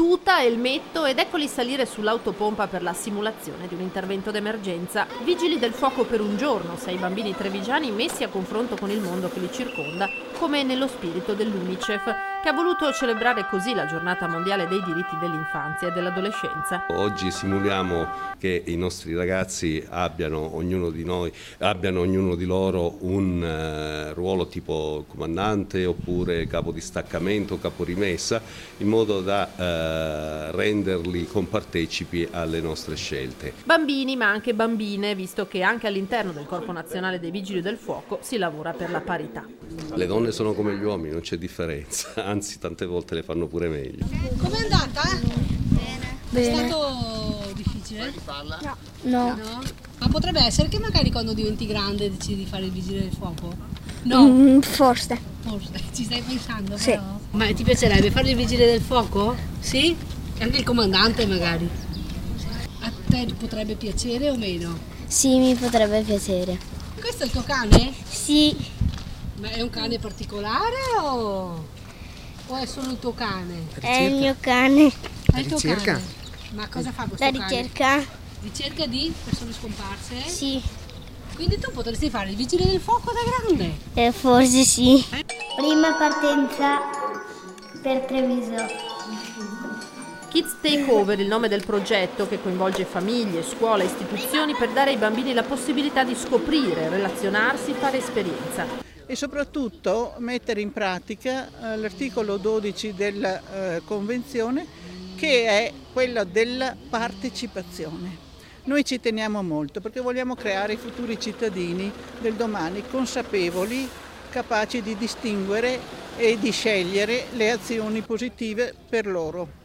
tuta, elmetto ed eccoli salire sull'autopompa per la simulazione di un intervento d'emergenza. Vigili del fuoco per un giorno, 6 bambini trevigiani messi a confronto con il mondo che li circonda, come nello spirito dell'UNICEF, che ha voluto celebrare così la giornata mondiale dei diritti dell'infanzia e dell'adolescenza. Oggi simuliamo che i nostri ragazzi abbiano ognuno di loro un ruolo tipo comandante oppure capo di staccamento, caporimessa, in modo da renderli compartecipi alle nostre scelte. Bambini ma anche bambine, visto che anche all'interno del Corpo Nazionale dei Vigili del Fuoco si lavora per la parità. Le donne sono come gli uomini, non c'è differenza, anzi tante volte le fanno pure meglio. Com'è andata? Bene. È stato difficile? No. Ma potrebbe essere che magari quando diventi grande decidi di fare il vigile del fuoco? No? Forse. Forse, ci stai pensando Sì. però? Ma ti piacerebbe fare il vigile del fuoco? Sì? E anche il comandante magari? A te potrebbe piacere o meno? Sì, mi potrebbe piacere. Questo è il tuo cane? Sì, Ma è un cane particolare o è solo il tuo cane? è il mio cane. È il tuo cane? Ma cosa fa questo La cane? ricerca? Ricerca di persone scomparse? Sì, Quindi tu potresti fare il vigile del fuoco da grande? forse sì. Prima partenza per Treviso. Kids Takeover, il nome del progetto che coinvolge famiglie, scuole e istituzioni per dare ai bambini la possibilità di scoprire, relazionarsi, fare esperienza. E soprattutto mettere in pratica l'articolo 12 della Convenzione, che è quello della partecipazione. Noi ci teniamo molto perché vogliamo creare i futuri cittadini del domani consapevoli, capaci di distinguere e di scegliere le azioni positive per loro.